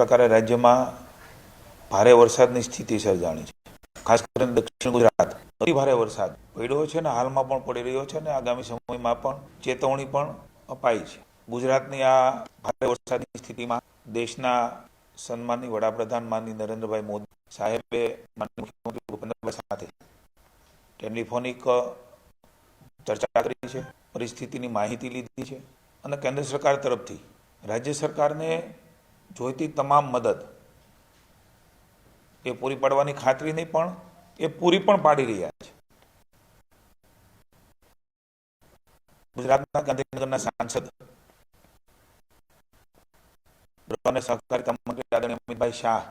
પ્રકારે રાજ્યમાં ભારે વરસાદની સ્થિતિ સર્જાણી છે. ખાસ કરીને દક્ષિણ ગુજરાત અતિ ભારે વરસાદ પડ્યો છે ને હાલમાં પણ પડી રહ્યો છે ને આગામી સમયમાં પણ ચેતવણી પણ અપાઈ છે. ગુજરાતની આ ભારે વરસાદની સ્થિતિમાં દેશના સન્માનની વડાપ્રધાન માનની નરેન્દ્રભાઈ મોદી સાહેબે માનનીય મુખ્યમંત્રી ભૂપેન્દ્રભાઈ સાથે ટેલિફોનિક ચર્ચા કરી છે, પરિસ્થિતિની માહિતી લીધી છે અને કેન્દ્ર સરકાર તરફથી રાજ્ય સરકારને જોઈતી તમામ મદદ એ પૂરી પાડવાની ખાતરી નહીં પણ એ પૂરી પણ પાડી રહ્યા છે. ગુજરાતના ગાંધીનગરના સાંસદ ગૃહ અને સહકારિતા મંત્રી આદરણીય અમિતભાઈ શાહ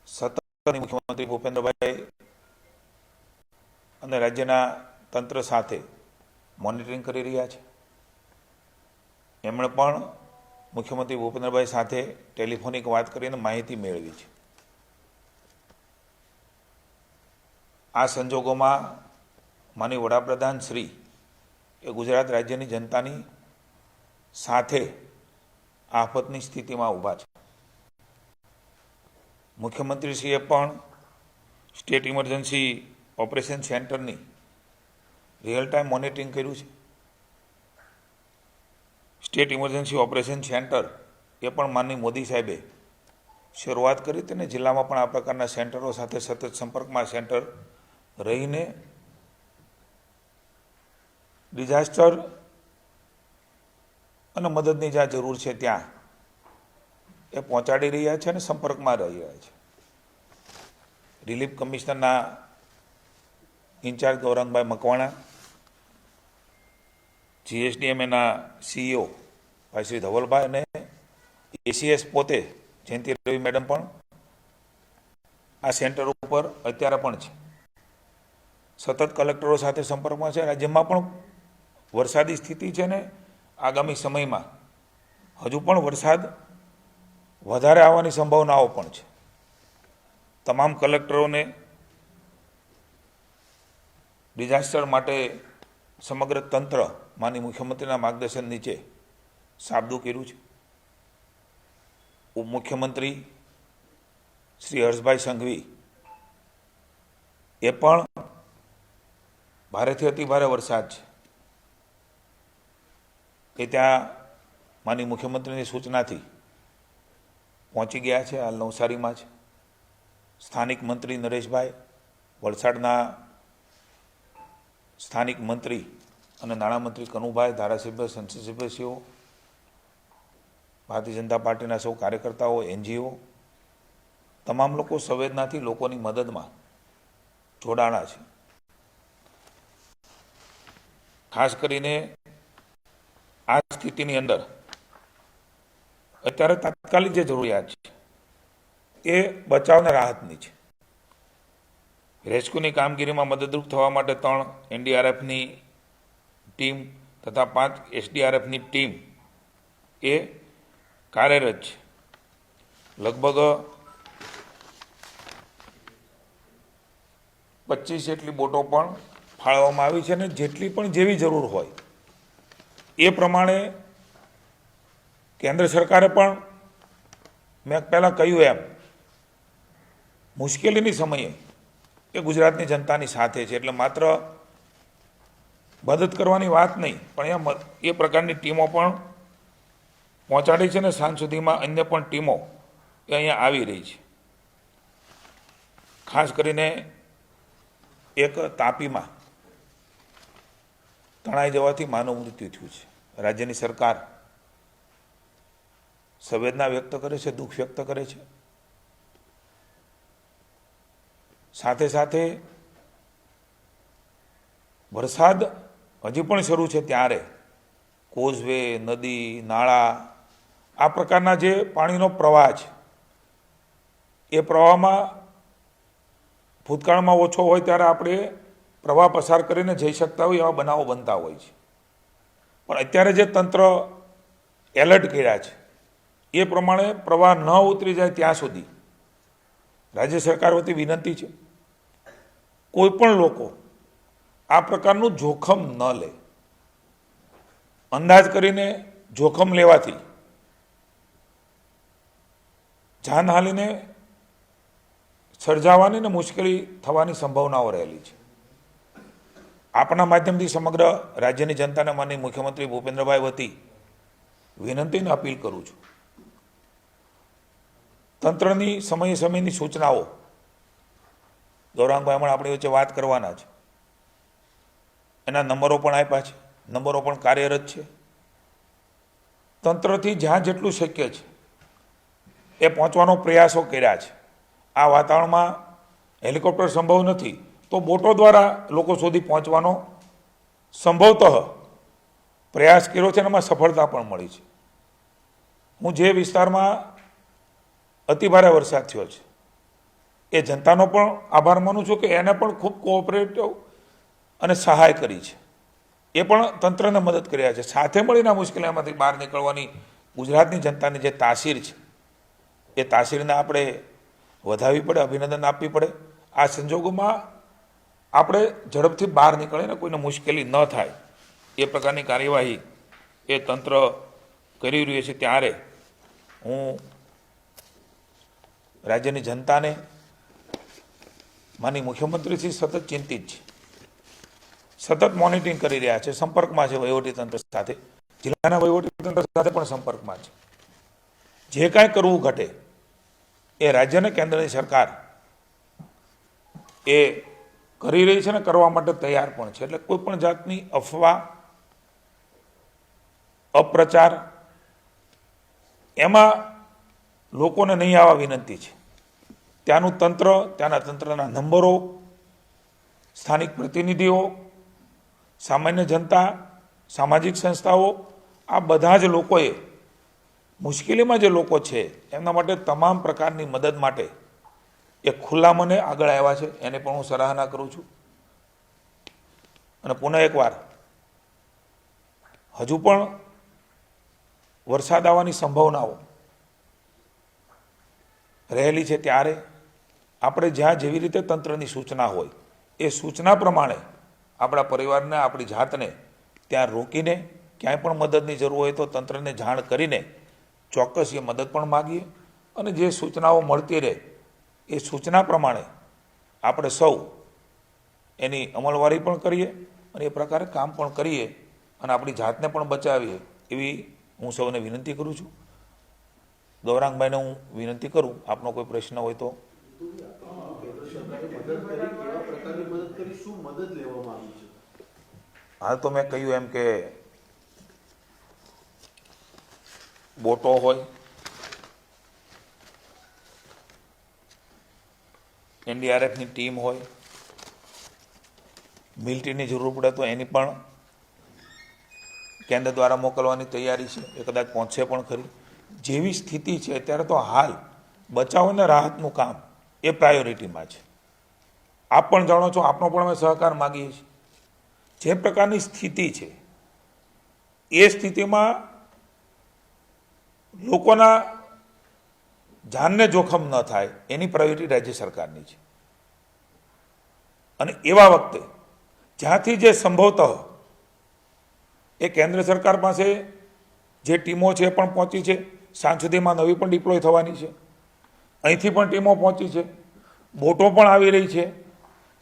સતત મુખ્યમંત્રી ભૂપેન્દ્રભાઈ અને રાજ્યના તંત્ર સાથે મોનિટરિંગ કરી રહ્યા છે. એમણે પણ મુખ્યમંત્રી ભૂપેન્દ્રભાઈ સાથે ટેલિફોનિક વાત કરીને માહિતી મેળવી છે. આ સંજોગોમાં માનનીય વડાપ્રધાન શ્રી એ ગુજરાત રાજ્યની જનતાની સાથે આફતની સ્થિતિમાં ઊભા છે. મુખ્યમંત્રીશ્રીએ પણ સ્ટેટ ઇમરજન્સી ઓપરેશન સેન્ટરની રિયલ ટાઈમ મોનિટરિંગ કર્યું છે. સ્ટેટ ઇમરજન્સી ઓપરેશન સેન્ટર એ પણ માનનીય મોદી સાહેબે શરૂઆત કરી તેને જિલ્લામાં પણ આ પ્રકારના સેન્ટરો સાથે સતત સંપર્કમાં સેન્ટર રહીને ડિઝાસ્ટર અને મદદની જ્યાં જરૂર છે ત્યાં એ પહોંચાડી રહ્યા છે અને સંપર્કમાં રહી રહ્યા છે. રિલીફ કમિશનરના ઇન્ચાર્જ ગૌરંગભાઈ મકવાણા, GSDMના CEO ભાઈ શ્રી ધવલભાઈ અને ACS પોતે જયંતિ રવિ મેડમ પણ આ સેન્ટર ઉપર અત્યારે પણ છે. સતત કલેક્ટરો સાથે સંપર્કમાં છે. રાજ્યમાં પણ વરસાદી સ્થિતિ છે ને આગામી સમયમાં હજુ પણ વરસાદ વધારે આવવાની સંભાવનાઓ પણ છે. તમામ કલેક્ટરોને ડિઝાસ્ટર માટે સમગ્ર તંત્ર માનનીય મુખ્યમંત્રીના માર્ગદર્શન નીચે સાબદું કર્યું છે. ઉપમુખ્યમંત્રી શ્રી હર્ષભાઈ સંઘવી એ પણ ભારેથી અતિ ભારે વરસાદ છે એ ત્યાં માનનીય મુખ્યમંત્રીની સૂચનાથી પહોંચી ગયા છે. હાલ નવસારીમાં છે. સ્થાનિક મંત્રી નરેશભાઈ, વલસાડના સ્થાનિક મંત્રી અને નાણામંત્રી કનુભાઈ, ધારાસભ્ય, સંસદ સભ્યશ્રીઓ, ભારતીય જનતા પાર્ટીના સૌ કાર્યકર્તાઓ, NGO તમામ લોકો સંવેદનાથી લોકોની મદદમાં જોડાણા છે. ખાસ કરીને આ સ્થિતિની અંદર અત્યારે તાત્કાલિક જે જરૂરિયાત છે એ બચાવના રાહતની છે. રેસ્ક્યુની કામગીરીમાં મદદરૂપ થવા માટે 3 NDRFની ટીમ તથા 5 SDRFની ટીમ એ કાર્યરત છે. લગભગ 25 જેટલી બોટો પણ ફાળવવામાં આવી છે અને જેટલી પણ જેવી જરૂર હોય એ પ્રમાણે કેન્દ્ર સરકારે પણ મેં પહેલાં કહ્યું એમ મુશ્કેલીની સમયે એ ગુજરાતની જનતાની સાથે છે. એટલે માત્ર મદદ કરવાની વાત નહીં પણ અહીંયા એ પ્રકારની ટીમો પણ પહોંચાડી છે ને સાંજ સુધીમાં અન્ય પણ ટીમો એ અહીંયા આવી રહી છે. ખાસ કરીને એક તાપીમાં તણાઈ જવાથી માનવ મૃત્યુ થયું છે. રાજ્યની સરકાર સંવેદના વ્યક્ત કરે છે, દુઃખ વ્યક્ત કરે છે. સાથે સાથે વરસાદ હજી પણ શરૂ છે ત્યારે કોઝવે, નદી, નાળા આ પ્રકારના જે પાણીનો પ્રવાહ છે એ પ્રવાહમાં ભૂતકાળમાં ઓછો હોય ત્યારે આપણે પ્રવાહ પસાર કરીને જઈ શકતા હોય એવા બનાવો બનતા હોય છે. પણ અત્યારે જે તંત્ર એલર્ટ કર્યા છે એ પ્રમાણે પ્રવાહ ન ઉતરી જાય ત્યાં સુધી રાજ્ય સરકાર વતી વિનંતી છે કોઈ પણ લોકો આ પ્રકારનું જોખમ ન લે. અંદાજ કરીને જોખમ લેવાથી જાનહાનિને સર્જાવાની ને મુશ્કેલી થવાની સંભાવનાઓ રહેલી છે. આપના માધ્યમથી સમગ્ર રાજ્યની જનતાને માનનીય મુખ્યમંત્રી ભૂપેન્દ્રભાઈ વતી વિનંતીને અપીલ કરું છું. તંત્રની સમયે સમયની સૂચનાઓ ગૌરાંગભાઈ હમણાં આપણી વચ્ચે વાત કરવાના છે. એના નંબરો પણ આપ્યા છે, નંબરો પણ કાર્યરત છે. તંત્રથી જ્યાં જેટલું શક્ય છે એ પહોંચવાનો પ્રયાસો કર્યા છે. આ વાતાવરણમાં હેલિકોપ્ટર સંભવ નથી તો બોટો દ્વારા લોકો સુધી પહોંચવાનો સંભવતઃ પ્રયાસ કર્યો છે અને એમાં સફળતા પણ મળી છે. હું જે વિસ્તારમાં અતિભારે વરસાદ થયો છે એ જનતાનો પણ આભાર માનું છું કે એને પણ ખૂબ કોઓપરેટિવ અને સહાય કરી છે. એ પણ તંત્રને મદદ કર્યા છે. સાથે મળીને મુશ્કેલીમાંથી બહાર નીકળવાની ગુજરાતની જનતાની જે તાસીર છે એ તાસીરને આપણે વધારવી પડે, અભિનંદન આપવી પડે. આ સંજોગોમાં આપણે ઝડપથી બહાર નીકળીને કોઈને મુશ્કેલી ન થાય એ પ્રકારની કાર્યવાહી એ તંત્ર કરી રહ્યું છે. ત્યારે હું રાજ્યની જનતાને માનનીય મુખ્યમંત્રીશ્રી સતત ચિંતિત છે, સતત મોનિટરિંગ કરી રહ્યા છે, સંપર્કમાં છે વહીવટીતંત્ર સાથે, જિલ્લાના વહીવટીતંત્ર સાથે પણ સંપર્કમાં છે. જે કાંઈ કરવું ઘટે એ રાજ્યને કેન્દ્રની સરકાર એ કરી રહી છે ને કરવા માટે તૈયાર પણ છે. એટલે કોઈ પણ જાતની અફવા, અપ્રચાર એમાં લોકોને નહીં આવવા વિનંતી છે. ત્યાંનું તંત્ર, ત્યાંના તંત્રના નંબરો, સ્થાનિક પ્રતિનિધિઓ, સામાન્ય જનતા, સામાજિક સંસ્થાઓ, આ બધા જ લોકોએ મુશ્કેલીમાં જે લોકો છે એમના માટે તમામ પ્રકારની મદદ માટે એ ખુલ્લા મને આગળ આવ્યા છે. એને પણ હું સરાહના કરું છું. અને પુનઃ એકવાર હજુ પણ વરસાદ આવવાની સંભાવનાઓ રહેલી છે. ત્યારે આપણે જ્યાં જેવી રીતે તંત્રની સૂચના હોય એ સૂચના પ્રમાણે આપણા પરિવારને, આપણી જાતને ત્યાં રોકીને ક્યાંય પણ મદદની જરૂર હોય તો તંત્રને જાણ કરીને ચોક્કસ એ મદદ પણ માગીએ. અને જે સૂચનાઓ મળતી રહે એ સૂચના પ્રમાણે આપણે સૌ એની અમલવારી પણ કરીએ અને એ પ્રકારે કામ પણ કરીએ અને આપણી જાતને પણ બચાવીએ એવી હું સૌને વિનંતી કરું છું. ગૌરાંગભાઈને હું વિનંતી કરું, આપનો કોઈ પ્રશ્ન હોય તો. હાલ તો મેં કહ્યું એમ કે બોટો હોય, એનડીઆરએફની ટીમ હોય, મિલિટરીની જરૂર પડે તો એની પણ કેન્દ્ર દ્વારા મોકલવાની તૈયારી છે. એ કદાચ પહોંચશે પણ ખરી. જેવી સ્થિતિ છે અત્યારે તો હાલ બચાવ અને રાહતનું કામ એ પ્રાયોરિટીમાં છે. આપ પણ જાણો છો, આપનો પણ અમે સહકાર માગીએ છીએ. જે પ્રકારની સ્થિતિ છે એ સ્થિતિમાં લોકોના જાનને જોખમ ન થાય એની પ્રાયોરિટી રાજ્ય સરકારની છે. અને એવા વખતે જ્યાંથી જે સંભવતઃ એ કેન્દ્ર સરકાર પાસે જે ટીમો છે એ પણ પહોંચી છે, સાંજ સુધીમાં નવી પણ ડિપ્લોય થવાની છે, અહીંથી પણ ટીમો પહોંચી છે, બોટો પણ આવી રહી છે,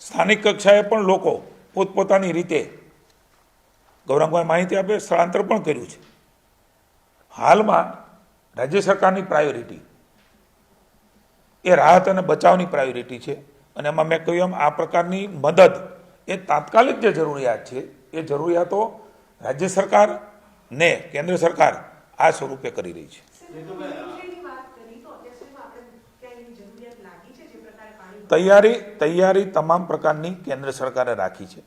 સ્થાનિક કક્ષાએ પણ લોકો પોતપોતાની રીતે, ગૌરાંગભાઈ માહિતી આપે, સ્થળાંતર પણ કર્યું છે. હાલમાં રાજ્ય સરકારની પ્રાયોરિટી એ રાહત અને બચાવની પ્રાયોરિટી છે. અને એમાં મેં કહ્યું એમ આ પ્રકારની મદદ એ તાત્કાલિક જે જરૂરિયાત છે એ જરૂરિયાતો રાજ્ય સરકાર ને કેન્દ્ર સરકાર આ સ્વરૂપે કરી રહી છે. તૈયારી તમામ પ્રકારની કેન્દ્ર સરકારે રાખી છે.